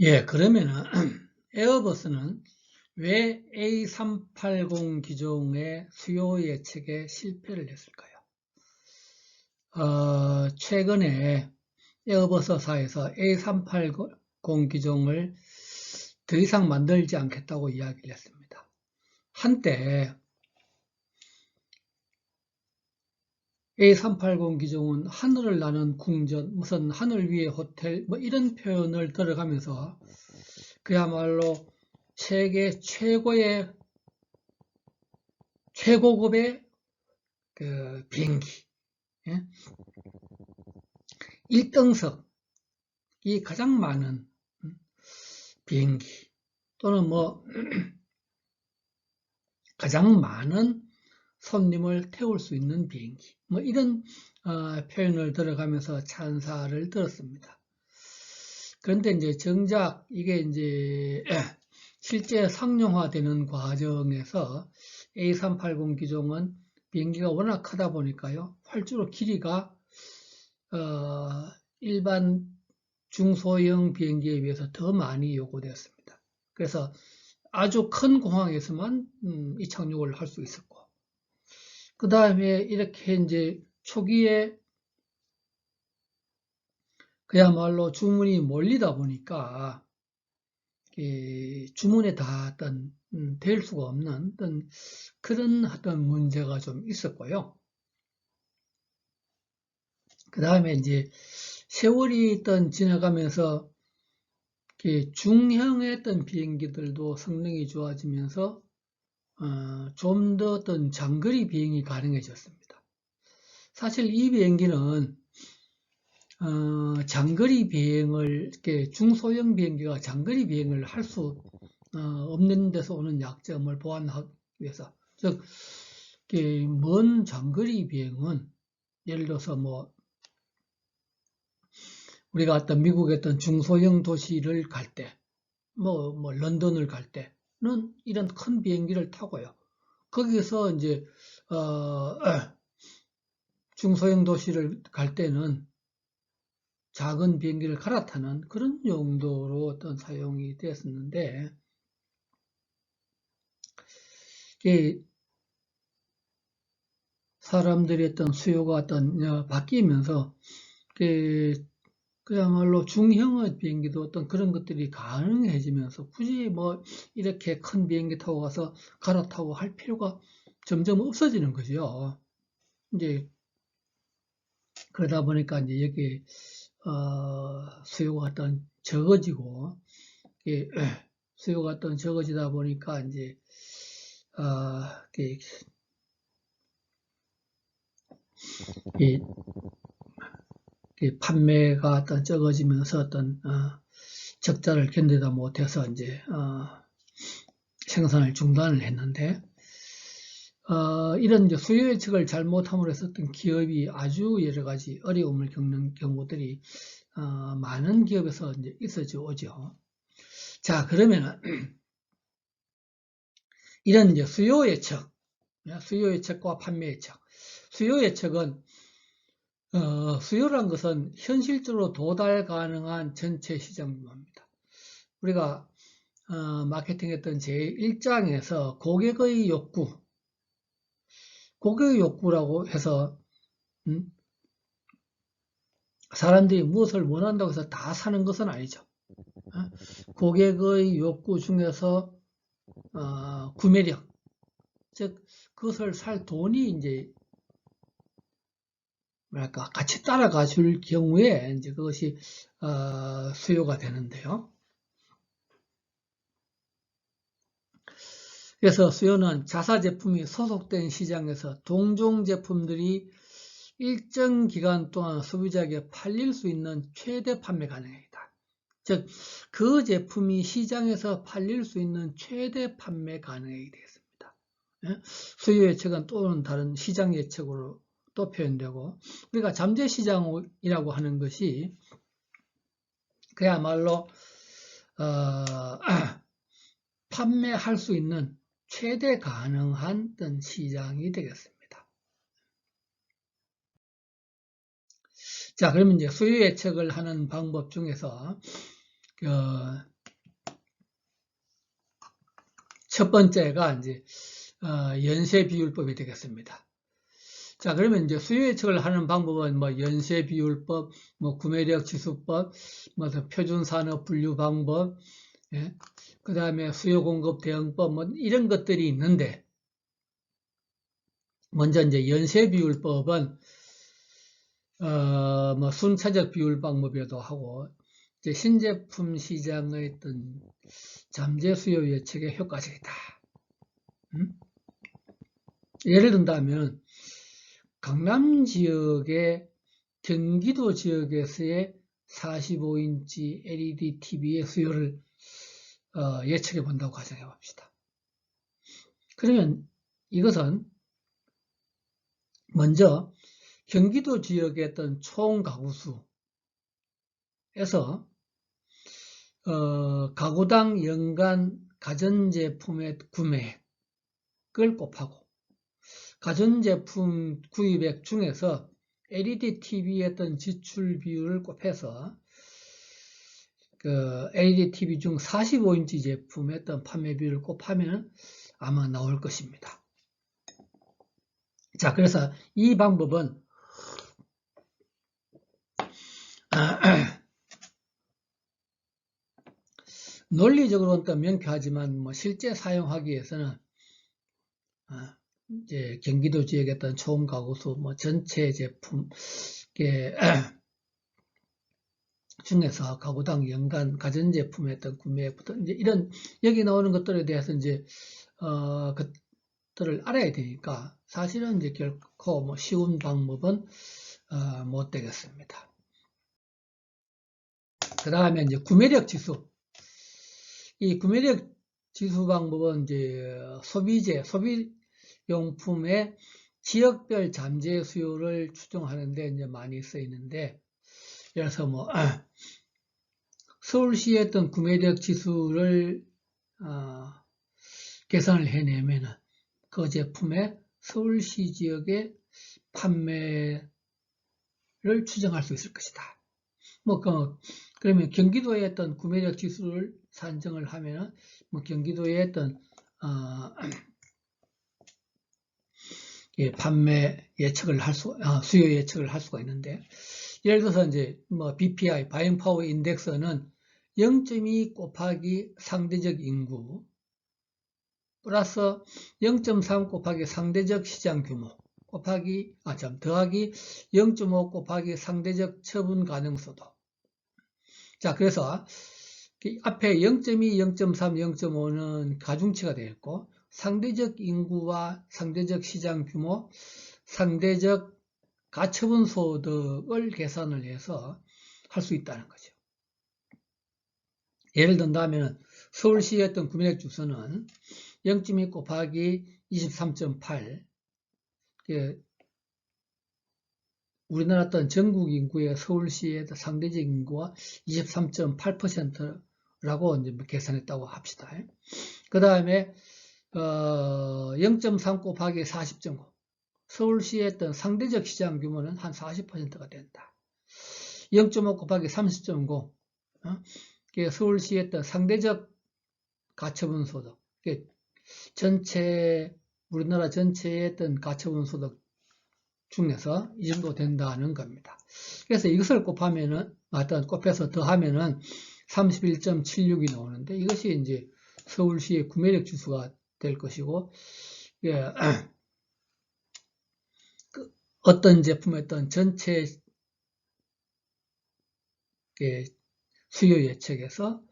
예, 그러면은 에어버스는 왜 A380 기종의 수요 예측에 실패를 했을까요? 최근에 에어버스사에서 A380 기종을 더 이상 만들지 않겠다고 이야기를 했습니다. 한때 A380 기종은 하늘을 나는 궁전, 무슨 하늘 위의 호텔, 뭐 이런 표현을 들어가면서 그야말로 세계 최고급의 그 비행기, 예? 1등석이 가장 많은 비행기 또는 뭐 가장 많은 손님을 태울 수 있는 비행기, 뭐 이런 표현을 들어가면서 찬사를 들었습니다. 그런데 이제 정작 이게 이제 실제 상용화되는 과정에서 A380 기종은 비행기가 워낙 크다 보니까요, 활주로 길이가 일반 중소형 비행기에 비해서 더 많이 요구되었습니다. 그래서 아주 큰 공항에서만 이착륙을 할 수 있었고, 그 다음에 이렇게 이제 초기에 그야말로 주문이 몰리다 보니까 주문에 다 될 수가 없는 그런 문제가 좀 있었고요. 그 다음에 이제 세월이 지나가면서 중형의 비행기들도 성능이 좋아지면서 좀 더 장거리 비행이 가능해졌습니다. 사실 이 비행기는 장거리 비행을 중소형 비행기가 장거리 비행을 할 수 없는 데서 오는 약점을 보완하기 위해서, 즉 먼 장거리 비행은 예를 들어서 뭐 우리가 미국의 중소형 도시를 갈 때, 뭐 런던을 갈 때는 이런 큰 비행기를 타고요. 거기서 이제 중소형 도시를 갈 때는 작은 비행기를 갈아타는 그런 용도로 사용이 되었었는데, 사람들의 수요가 바뀌면서 그야말로 중형의 비행기도 그런 것들이 가능해지면서 굳이 뭐 이렇게 큰 비행기 타고 가서 갈아타고 할 필요가 점점 없어지는 거죠. 이제 그러다 보니까 이제 여기 수요가 적어지고, 수요가 적어지다 보니까 이제 판매가 적어지면서 적자를 견디다 못해서 이제 생산을 중단을 했는데, 이런 이제 수요 예측을 잘못함으로 해서 기업이 아주 여러 가지 어려움을 겪는 경우들이 많은 기업에서 이제 있어져 오죠. 자, 그러면은 이런 이제 수요 예측과 판매 예측. 수요 예측은 수요란 것은 현실적으로 도달 가능한 전체 시장 규모입니다. 우리가 마케팅 했던 제1장에서 고객의 욕구라고 해서 사람들이 무엇을 원한다고 해서 다 사는 것은 아니죠. 고객의 욕구 중에서 구매력, 즉 그것을 살 돈이 이제 같이 따라가 줄 경우에 이제 그것이 수요가 되는데요. 그래서 수요는 자사 제품이 소속된 시장에서 동종 제품들이 일정 기간 동안 소비자에게 팔릴 수 있는 최대 판매 가능이다. 즉, 그 제품이 시장에서 팔릴 수 있는 최대 판매 가능이 되겠습니다. 수요 예측은 또는 다른 시장 예측으로 또 표현되고, 우리가 잠재 시장이라고 하는 것이 그야말로 판매할 수 있는 최대 가능한 시장이 되겠습니다. 자, 그러면 이제 수요 예측을 하는 방법 중에서 첫 번째가 이제 연쇄 비율법이 되겠습니다. 자, 그러면 이제 수요 예측을 하는 방법은 뭐 연쇄 비율법, 뭐 구매력 지수법, 뭐 표준 산업 분류 방법, 예? 그 다음에 수요 공급 대응법, 뭐 이런 것들이 있는데, 먼저 이제 연쇄 비율법은 뭐 순차적 비율 방법이라도 하고, 이제 신제품 시장의 어떤 잠재 수요 예측에 효과적이다. 예를 든다면 강남 지역의 경기도 지역에서의 45인치 LED TV의 수요를 예측해 본다고 가정해 봅시다. 그러면 이것은 먼저 경기도 지역의 어떤 총 가구 수에서 가구당 연간 가전제품의 구매액을 곱하고 가전제품 구입액 중에서 LED TV의 어떤 지출 비율을 곱해서 그 LED TV 중 45인치 제품의 어떤 판매 비율을 곱하면 아마 나올 것입니다. 자, 그래서 이 방법은 논리적으로는 또 명쾌하지만 뭐 실제 사용하기 위해서는 이제 경기도 지역의 어떤 총 가구 수, 뭐 전체 제품 중에서 가구당 연간 가전제품의 어떤 구매액부터 이제 이런 여기 나오는 것들에 대해서 이제 것들을 알아야 되니까 사실은 이제 결코 뭐 쉬운 방법은 못 되겠습니다. 그 다음에 이제 구매력 지수. 이 구매력 지수 방법은 이제 소비용품의 지역별 잠재 수요를 추정하는데 이제 많이 쓰이는데, 예를 들어서 뭐 서울시의 어떤 구매력 지수를 계산을 해내면은 그 제품의 서울시 지역의 판매를 추정할 수 있을 것이다. 뭐 그러면 경기도의 어떤 구매력 지수를 산정을 하면은 뭐 경기도의 어떤 판매 예측을 수요 예측을 할 수가 있는데, 예를 들어서 이제 뭐 BPI 바이잉 파워 인덱스는 0.2 곱하기 상대적 인구 플러스 0.3 곱하기 상대적 시장 규모 더하기 0.5 곱하기 상대적 처분 가능성도. 자, 그래서 앞에 0.2, 0.3, 0.5는 가중치가 되어 있고, 상대적 인구와 상대적 시장 규모, 상대적 가처분 소득을 계산을 해서 할 수 있다는 거죠. 예를 든다면 서울시의 어떤 구매력 지수는 0.2 곱하기 23.8, 우리나라 어떤 전국 인구의 서울시의 상대적 인구와 23.8%라고 이제 계산했다고 합시다. 그 다음에 0.3 곱하기 40.9, 서울시의 어떤 상대적 시장 규모는 한 40%가 된다. 0.5 곱하기 30.9, 서울시의 어떤 상대적 가처분 소득, 우리나라 전체의 어떤 가처분 소득 중에서 이 정도 된다는 겁니다. 그래서 이것을 곱해서 더하면은 31.76이 나오는데, 이것이 이제 서울시의 구매력 지수가 될 것이고, 어떤 제품의 어떤 전체 수요 예측에서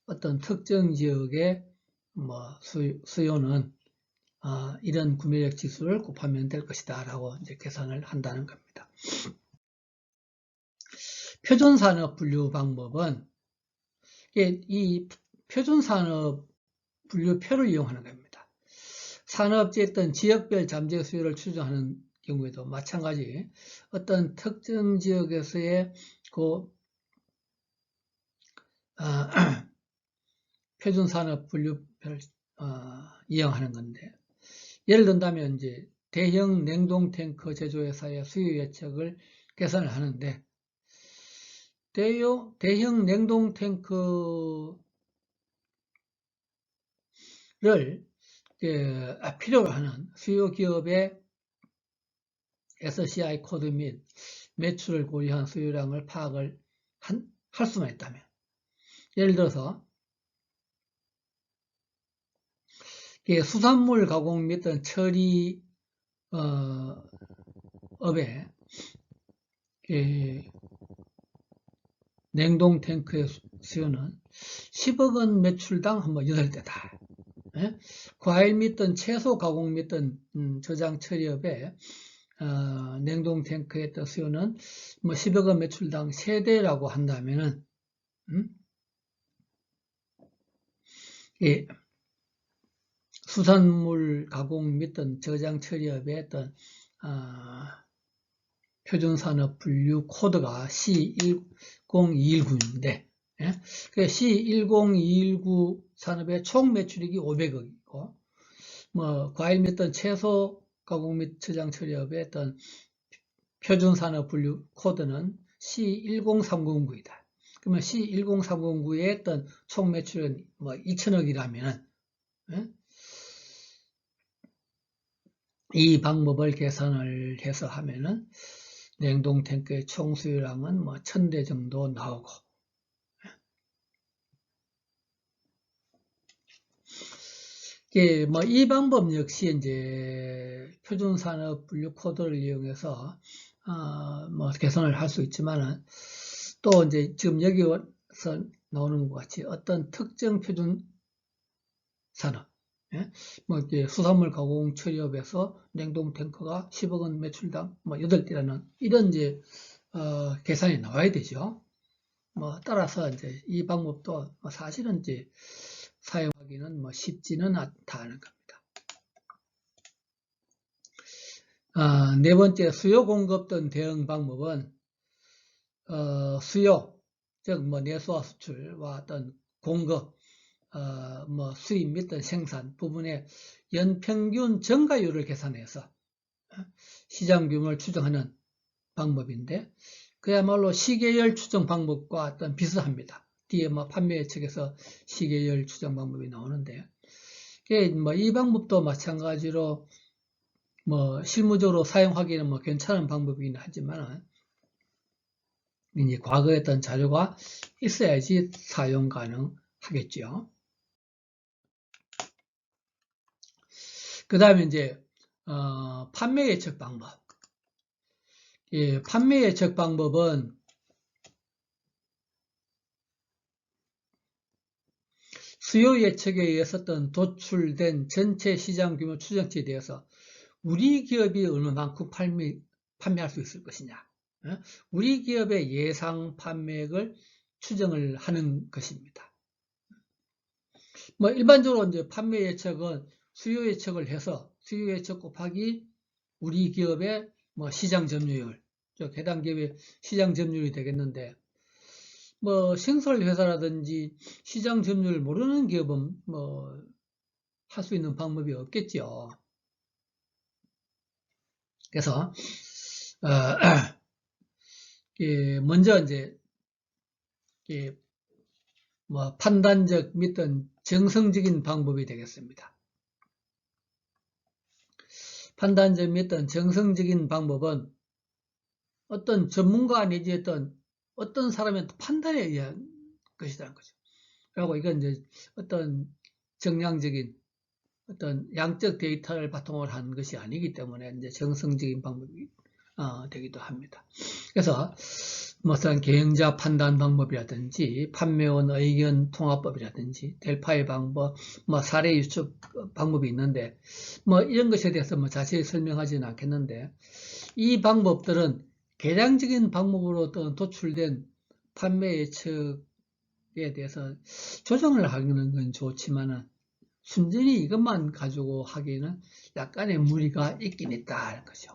어떤 특정 지역의 뭐 수요는 이런 구매력 지수를 곱하면 될 것이다 라고 이제 계산을 한다는 겁니다. 표준산업 분류 방법은 이 표준산업 분류표를 이용하는 겁니다. 산업지의 어떤 지역별 잠재 수요를 추정하는 경우에도 마찬가지 어떤 특정 지역에서의 표준산업 분류표를 이용하는 건데, 예를 든다면 이제 대형 냉동탱크 제조회사의 수요 예측을 계산을 하는데, 대형 냉동 탱크를 필요로 하는 수요 기업의 SCI 코드 및 매출을 고려한 수요량을 파악을 할 수만 있다면, 예를 들어서 수산물 가공 및 처리 업에 냉동 탱크의 수요는 10억 원 매출당 8대다. 과일 및 채소 가공 및 저장 처리업에 냉동 탱크의 수요는 10억 원 매출당 3대라고 한다면은 수산물 가공 및 저장 처리업의 표준산업 분류 코드가 C10219인데, C10219 산업의 총 매출액이 500억이고, 과일 및 채소 가공 및 저장 처리업의 표준산업 분류 코드는 C10309이다. 그러면 C10309의 총 매출은 2천억이라면, 이 방법을 계산을 해서 하면은 냉동 탱크의 총 수요량은 1000대 정도 나오고, 이 방법 역시 이제 표준산업 분류 코드를 이용해서 계산을 할 수 있지만은, 또 이제 지금 여기서 나오는 것 같이 어떤 특정 표준 산업, 수산물 가공 처리업에서 냉동 탱크가 10억 원 매출당 8대라는 이런 이제 계산이 나와야 되죠. 따라서 이제 이 방법도 사실은 이제 사용하기는 쉽지는 않다는 겁니다. 네 번째, 수요 공급 등 대응 방법은 수요, 즉 내수와 수출과 어떤 공급, 수입 및 생산 부분의 연평균 증가율을 계산해서 시장 규모를 추정하는 방법인데, 그야말로 시계열 추정 방법과 어떤 비슷합니다. 뒤에 판매 측에서 시계열 추정 방법이 나오는데, 이 방법도 마찬가지로 실무적으로 사용하기는 괜찮은 방법이긴 하지만, 이제 과거에 어떤 자료가 있어야지 사용 가능하겠죠. 그 다음에 이제 판매 예측 방법. 판매 예측 방법은 수요 예측에 의해서 도출된 전체 시장 규모 추정치에 대해서 우리 기업이 얼마만큼 판매할 수 있을 것이냐, 우리 기업의 예상 판매액을 추정을 하는 것입니다. 일반적으로 이제 판매 예측은 수요 예측을 해서 수요 예측 곱하기 우리 기업의 시장 점유율, 즉 해당 기업의 시장 점유율이 되겠는데, 신설 회사라든지 시장 점유율 모르는 기업은 할 수 있는 방법이 없겠죠. 그래서 먼저 이제 판단적 및 정성적인 방법이 되겠습니다. 판단적 및 정성적인 방법은 어떤 전문가 내지 어떤 사람의 판단에 의한 것이라는 거죠. 그리고 이건 이제 어떤 정량적인 어떤 양적 데이터를 바탕으로 한 것이 아니기 때문에 이제 정성적인 방법이 되기도 합니다. 그래서 무슨 경영자 판단 방법이라든지 판매원 의견 통합법이라든지 델파이 방법, 사례 유축 방법이 있는데 이런 것에 대해서 자세히 설명하지는 않겠는데, 이 방법들은 계량적인 방법으로 도출된 판매 예측에 대해서 조정을 하는 건 좋지만은 순전히 이것만 가지고 하기에는 약간의 무리가 있긴 있다는 거죠.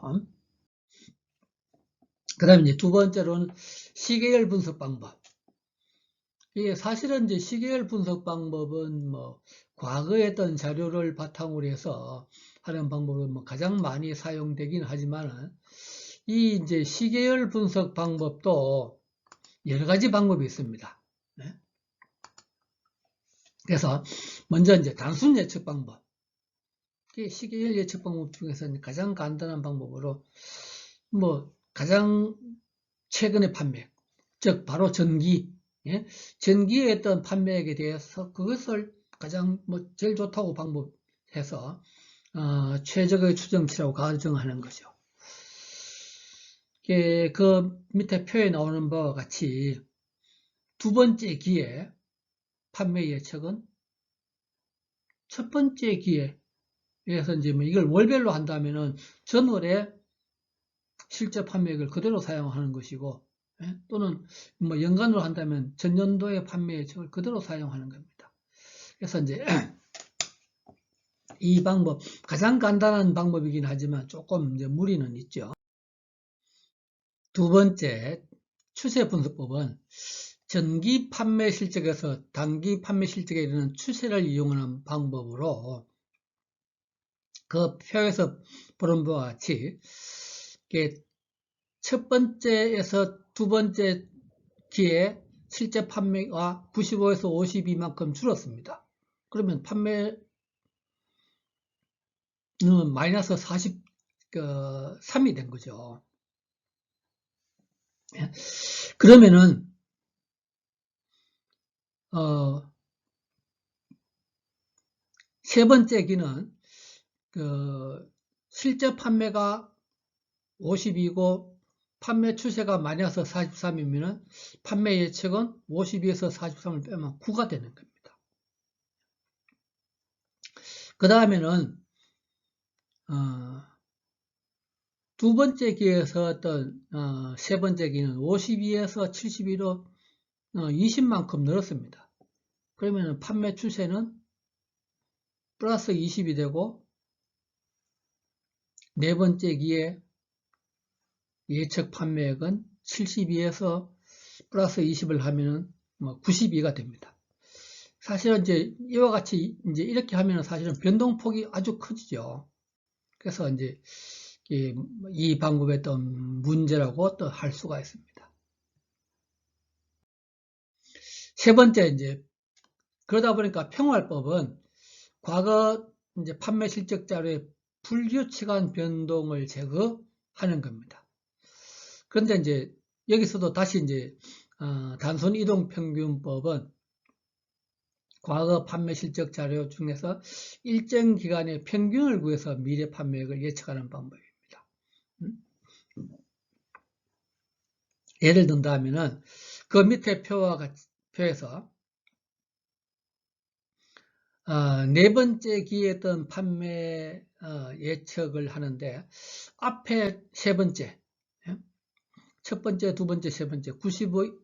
그 다음에 이제 두 번째로는 시계열 분석 방법. 이게 사실은 이제 시계열 분석 방법은 과거에 했던 자료를 바탕으로 해서 하는 방법은 가장 많이 사용되긴 하지만은, 이 이제 시계열 분석 방법도 여러 가지 방법이 있습니다. 네? 그래서 먼저 이제 단순 예측 방법. 시계열 예측 방법 중에서 가장 간단한 방법으로 가장 최근의 판매, 즉 바로 전기, 예? 전기의 어떤 판매액에 대해서 그것을 가장 제일 좋다고 방법해서 최적의 추정치라고 가정하는 거죠. 그 밑에 표에 나오는 바와 같이 두 번째 기회 판매 예측은 첫 번째 기회에서 이제 이걸 월별로 한다면은 전월에 실제 판매액을 그대로 사용하는 것이고, 예? 또는 연간으로 한다면 전년도의 판매 예측을 그대로 사용하는 겁니다. 그래서 이제 이 방법 가장 간단한 방법이긴 하지만 조금 이제 무리는 있죠. 두 번째 추세 분석법은 전기 판매 실적에서 단기 판매 실적에 이르는 추세를 이용하는 방법으로 그 표에서 보는 바와 같이 첫 번째에서 두 번째 기에 실제 판매가 95에서 52만큼 줄었습니다. 그러면 판매는 마이너스 43이 된 거죠. 그러면은 세 번째 기는 실제 판매가 50이고 판매 추세가 마이너스 43이면 판매 예측은 52에서 43을 빼면 9가 되는 겁니다. 그 다음에는 두 번째 기에서 어떤 세 번째 기는 52에서 72로 20만큼 늘었습니다. 그러면 판매 추세는 플러스 20이 되고 네 번째 기에 예측 판매액은 72에서 플러스 20을 하면은 92가 됩니다. 사실은 이제 이와 같이 이제 이렇게 하면은 사실은 변동폭이 아주 커지죠. 그래서 이제 이 방법의 어떤 문제라고 또 할 수가 있습니다. 세 번째 이제 그러다 보니까 평활법은 과거 이제 판매 실적 자료의 불규칙한 변동을 제거하는 겁니다. 그런데 이제 여기서도 다시 이제 단순 이동 평균법은 과거 판매 실적 자료 중에서 일정 기간의 평균을 구해서 미래 판매액을 예측하는 방법입니다. 예를 든다면은 그 밑에 표에서 네 번째 기회했던 판매 예측을 하는데 앞에 세 번째, 첫 번째, 두 번째, 세 번째 95,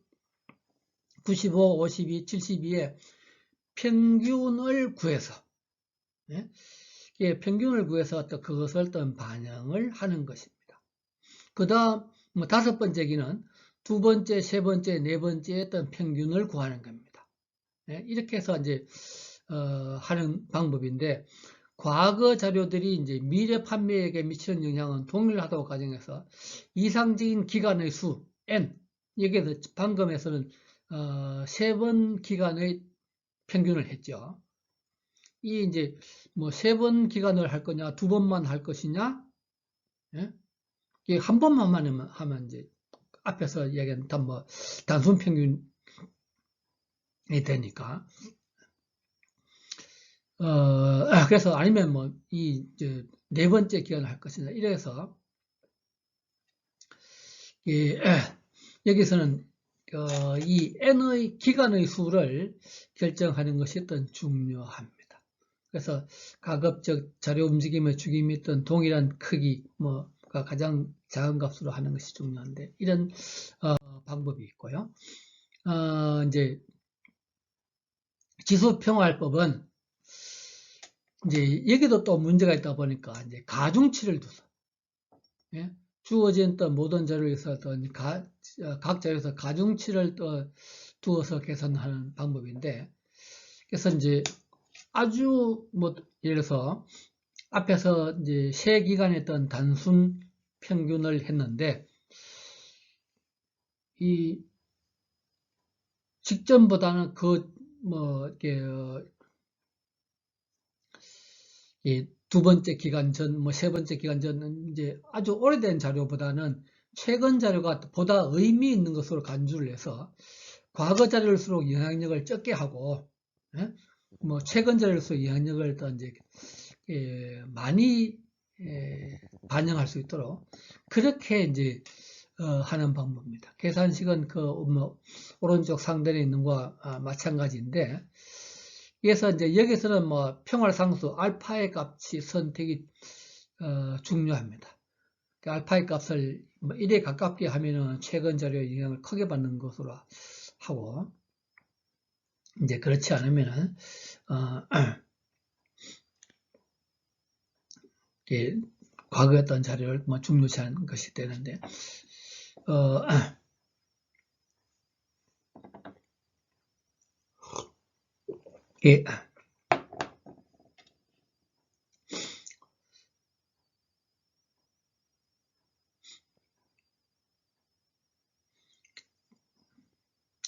52, 72의 평균을 구해서 평균을 구해서 또 그것을 어떤 반영을 하는 것입니다. 그 다음 다섯 번째 기는 두 번째, 세 번째, 네 번째 어떤 평균을 구하는 겁니다. 이렇게 해서 이제 하는 방법인데 과거 자료들이 이제 미래 판매액에 미치는 영향은 동일하다고 가정해서 이상적인 기간의 수 n 여기에서 방금에서는 세 번 기간의 평균을 했죠. 이 이제 세 번 기간을 할 거냐 두 번만 할 것이냐 한 번만 하면 이제 앞에서 얘기한 단순 평균이 되니까 그래서 아니면 네 번째 기간을 할 것이냐 이래서 여기서는 이 n의 기간의 수를 결정하는 것이 어떤 중요합니다. 그래서 가급적 자료 움직임의 죽임이 어떤 동일한 크기 가 가장 작은 값으로 하는 것이 중요한데 이런 방법이 있고요. 이제 지수평활법은 이제 여기도 또 문제가 있다 보니까 이제 가중치를 두서 주어진 또 모든 자료에서 어떤 각 자료에서 가중치를 또 두어서 계산하는 방법인데 그래서 이제 아주 예를 들어서 앞에서 이제 세 기간에 어떤 단순 평균을 했는데 이 직전보다는 이렇게, 두 번째 기간 전, 세 번째 기간 전, 이제 아주 오래된 자료보다는 최근 자료가 보다 의미 있는 것으로 간주를 해서 과거 자료일수록 영향력을 적게 하고, 예? 최근 자료일수록 영향력을 더 이제, 많이, 반영할 수 있도록 그렇게 이제, 하는 방법입니다. 계산식은 오른쪽 상단에 있는 거와 마찬가지인데, 그래서 이제 여기서는 평활상수 알파의 값이 선택이 중요합니다. 알파의 값을 1에 가깝게 하면은 최근 자료의 영향을 크게 받는 것으로 하고, 이제 그렇지 않으면은 과거에 어떤 자료를 중요시하는 것이 되는데, 예.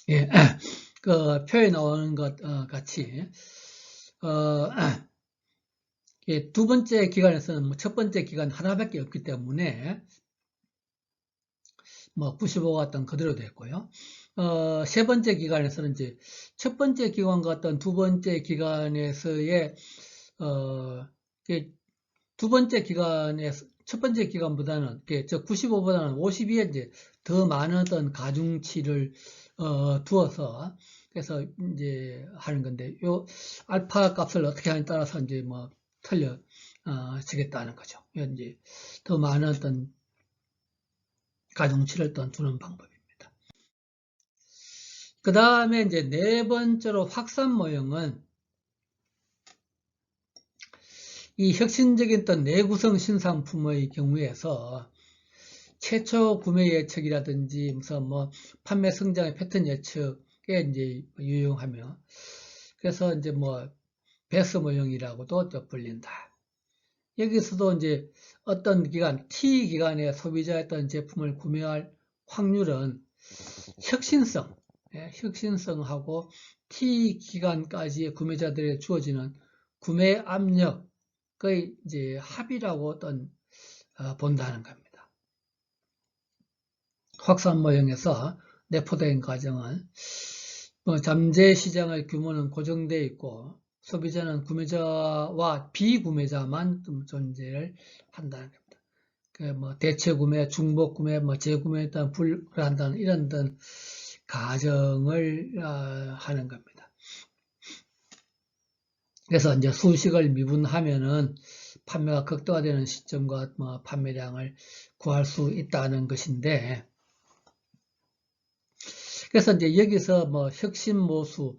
예, 그 표에 나오는 것 같이 두 번째 기간에서는 첫 번째 기간 하나밖에 없기 때문에 95가 어떤 그대로 됐고요. 세 번째 기간에서는 이제 첫 번째 기간과 어떤 두 번째 기간에서의 두 번째 기간에 첫 번째 기간보다는 저 95보다는 52에 이제 더 많은 어떤 가중치를 두어서 그래서 이제 하는 건데 요 알파 값을 어떻게 하냐에 따라서 이제 틀려지겠다는 거죠. 이제 더 많은 어떤 가중치를 두는 방법입니다. 그 다음에 이제 네 번째로 확산 모형은 이 혁신적인 내구성 신상품의 경우에서 최초 구매 예측이라든지 무슨 판매 성장의 패턴 예측에 이제 유용하며 그래서 이제 배스 모형이라고도 불린다. 여기서도 이제 어떤 기간 T 기간에 소비자의 어떤 제품을 구매할 확률은 혁신성하고 T 기간까지의 구매자들에 주어지는 구매 압력의 이제 합이라고 본다는 겁니다. 확산 모형에서 내포된 과정은 잠재 시장의 규모는 고정되어 있고 소비자는 구매자와 비구매자만 존재를 한다는 겁니다. 대체 구매, 중복 구매, 재구매에 따른 불한다는 이런 가정을 하는 겁니다. 그래서 이제 수식을 미분하면은 판매가 극대화되는 시점과 판매량을 구할 수 있다는 것인데, 그래서 이제 여기서 혁신 모수,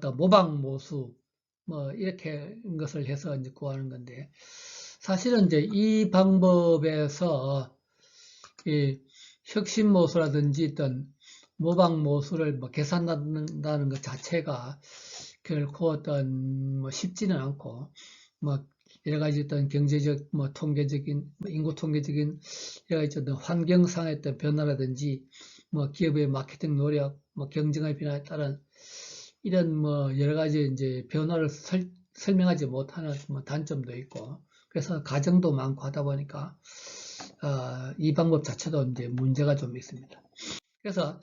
또 모방 모수, 이렇게 것을 해서 이제 구하는 건데, 사실은 이제 이 방법에서 이 혁신 모수라든지 어떤 모방 모수를 계산한다는 것 자체가 결코 쉽지는 않고, 여러 가지 어떤 경제적, 통계적인, 인구 통계적인 여러 가지 어떤 환경상의 어떤 변화라든지, 기업의 마케팅 노력, 경쟁의 변화에 따른 이런 여러 가지 이제 변화를 설명하지 못하는 단점도 있고, 그래서 가정도 많고 하다 보니까 이 방법 자체도 이제 문제가 좀 있습니다. 그래서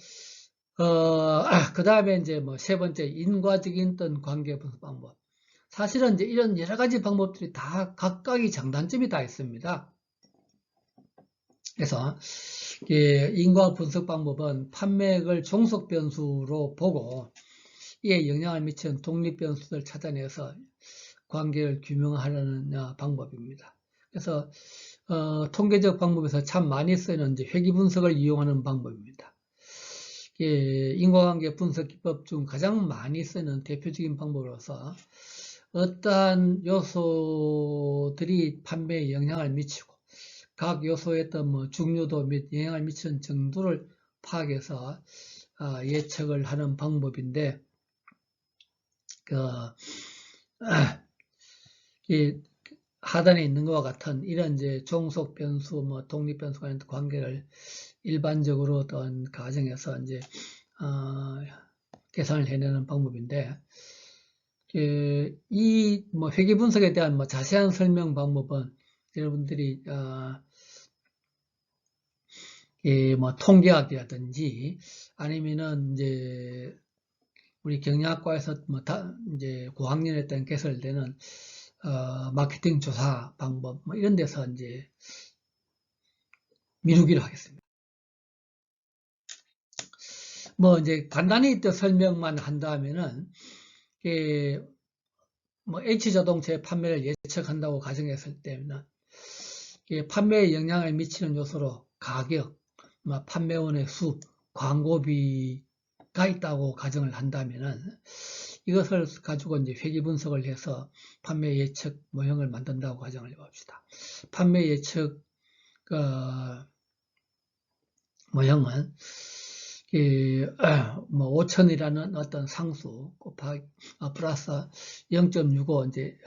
그 다음에 이제 세 번째 인과적인 관계 분석 방법. 사실은 이제 이런 여러 가지 방법들이 다 각각의 장단점이 다 있습니다. 그래서 인과 분석 방법은 판매액을 종속 변수로 보고 이에 영향을 미치는 독립 변수를 찾아내서 관계를 규명하려는 방법입니다. 그래서 통계적 방법에서 참 많이 쓰이는 이제 회귀 분석을 이용하는 방법입니다. 인과관계 분석 기법 중 가장 많이 쓰는 대표적인 방법으로서 어떠한 요소들이 판매에 영향을 미치고 각 요소의 어떤 중요도 및 영향을 미치는 정도를 파악해서 예측을 하는 방법인데 이 하단에 있는 것과 같은 이런 이제 종속 변수, 독립 변수 간의 관계를 일반적으로 어떤 가정에서 이제 계산을 해내는 방법인데, 이 회계 분석에 대한 자세한 설명 방법은 여러분들이 통계학이라든지 아니면은 이제 우리 경영학과에서 이제 고학년에 따른 개설되는 마케팅 조사 방법 이런 데서 이제 미루기로 하겠습니다. 이제 간단히 또 설명만 한다면은 H자동차의 판매를 예측한다고 가정했을 때는 판매에 영향을 미치는 요소로 가격, 판매원의 수, 광고비가 있다고 가정을 한다면은 이것을 가지고 이제 회계 분석을 해서 판매 예측 모형을 만든다고 가정을 해봅시다. 판매 예측 모형은 5천이라는 어떤 상수 곱하기 플러스 0.65 이제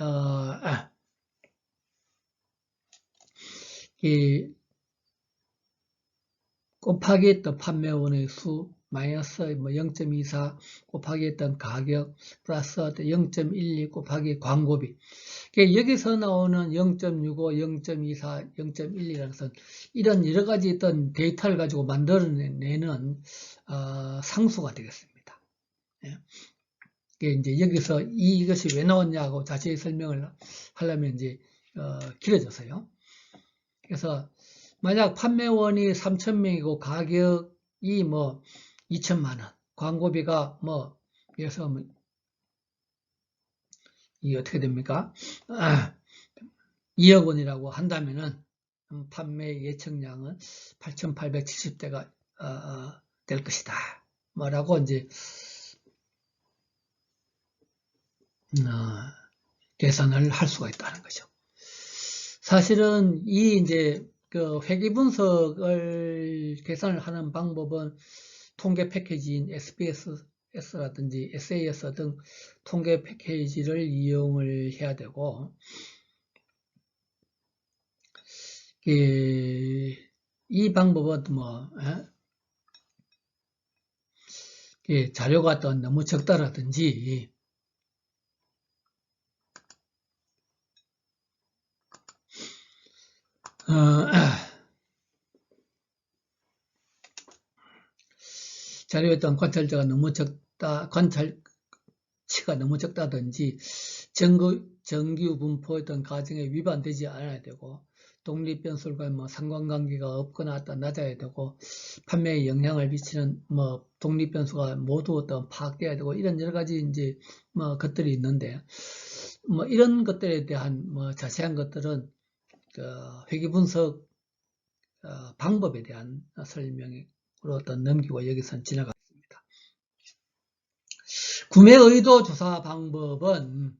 곱하기 했던 판매원의 수 마이너스 0.24 곱하기 했던 가격 플러스 0.12 곱하기 광고비. 여기서 나오는 0.65, 0.24, 0.12라는 것은 이런 여러 가지 어떤 데이터를 가지고 만들어내는 상수가 되겠습니다. 이제 여기서 이것이 왜 나왔냐고 자세히 설명을 하려면 이제 길어져서요. 그래서 만약 판매원이 3,000명이고 가격이 2천만 원, 광고비가 그래서 이게 어떻게 됩니까? 2억 원이라고 한다면은 판매 예측량은 8,870대가 될 것이다. 뭐라고 이제 계산을 할 수가 있다는 거죠. 사실은 이 이제 회계 분석을 계산을 하는 방법은 통계 패키지인 SPSS라든지 SAS 등 통계 패키지를 이용을 해야 되고, 이 방법은 자료가 또 너무 적다라든지, 자료에 어떤 관찰자가 너무 적다, 관찰치가 너무 적다든지, 정규 분포 어떤 과정에 위반되지 않아야 되고, 독립변수과 상관관계가 없거나 낮아야 되고, 판매에 영향을 미치는 독립변수가 모두 어떤 파악돼야 되고, 이런 여러 가지 이제 것들이 있는데, 이런 것들에 대한 자세한 것들은 회계 분석 방법에 대한 설명으로 어떤 넘기고 여기선 지나가겠습니다. 구매 의도 조사 방법은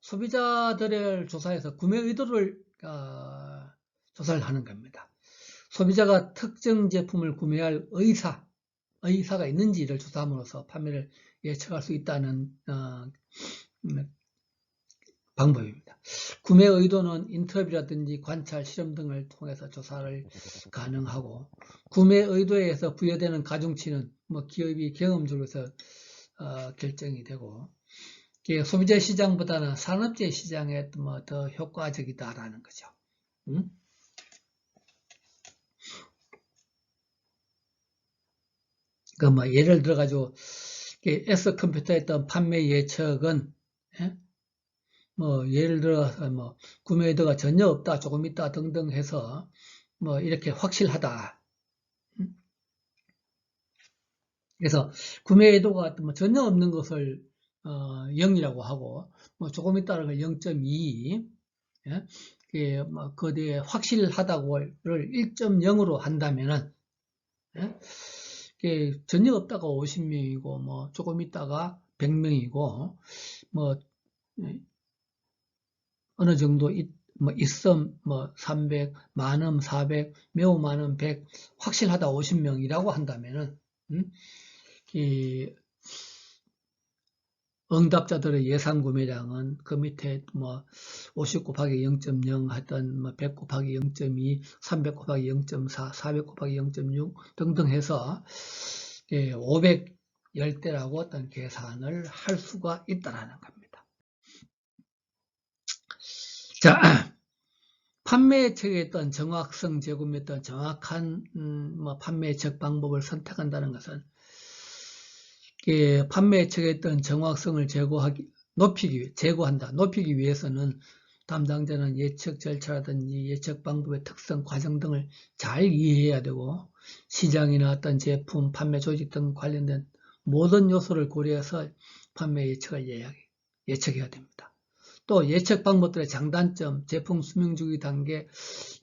소비자들을 조사해서 구매 의도를 조사를 하는 겁니다. 소비자가 특정 제품을 구매할 의사가 있는지를 조사함으로써 판매를 예측할 수 있다는 방법입니다. 구매 의도는 인터뷰라든지 관찰, 실험 등을 통해서 조사를 가능하고, 구매 의도에 의해서 부여되는 가중치는 기업이 경험적으로서 결정이 되고, 소비자 시장보다는 산업재 시장에 더 효과적이다라는 거죠. 예를 들어가지고 S 컴퓨터에 했던 판매 예측은 예를 들어서 구매 의도가 전혀 없다, 조금 있다 등등 해서 이렇게 확실하다. 그래서 구매 의도가 전혀 없는 것을 0이라고 하고 조금 있다는 걸 0.2 그에 확실하다고를 1.0으로 한다면은 전혀 없다가 50명이고 조금 있다가 100명이고 어느 정도 있음 300, 많음 400, 매우 많음 100, 확실하다 50명이라고 한다면은 응답자들의 예상 구매량은 그 밑에 50 곱하기 0.0 하던 100 곱하기 0.2, 300 곱하기 0.4, 400 곱하기 0.6 등등 해서 500 열대라고 어떤 계산을 할 수가 있다라는 겁니다. 자, 판매 예측에 어떤 정확성 제고에 어떤 정확한 판매 예측 방법을 선택한다는 것은 판매 예측에 어떤 정확성을 높이기 위해서는 담당자는 예측 절차라든지 예측 방법의 특성, 과정 등을 잘 이해해야 되고 시장이나 어떤 제품, 판매 조직 등 관련된 모든 요소를 고려해서 판매 예측을 예측해야 됩니다. 또 예측 방법들의 장단점, 제품 수명주기 단계,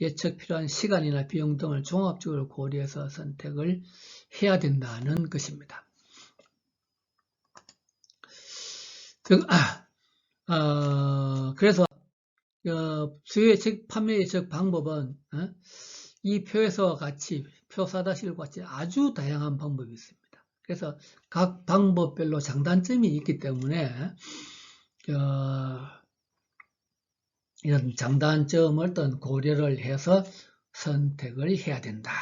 예측 필요한 시간이나 비용 등을 종합적으로 고려해서 선택을 해야 된다는 것입니다. 그래서 수요 예측, 판매 예측 방법은 이 표에서와 같이 표 4-1과 같이 아주 다양한 방법이 있습니다. 그래서 각 방법별로 장단점이 있기 때문에 이런 장단점을 어떤 고려를 해서 선택을 해야 된다.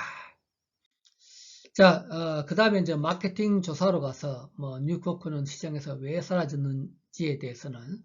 자, 그 다음에 이제 마케팅 조사로 가서 뉴코크는 시장에서 왜 사라졌는지에 대해서는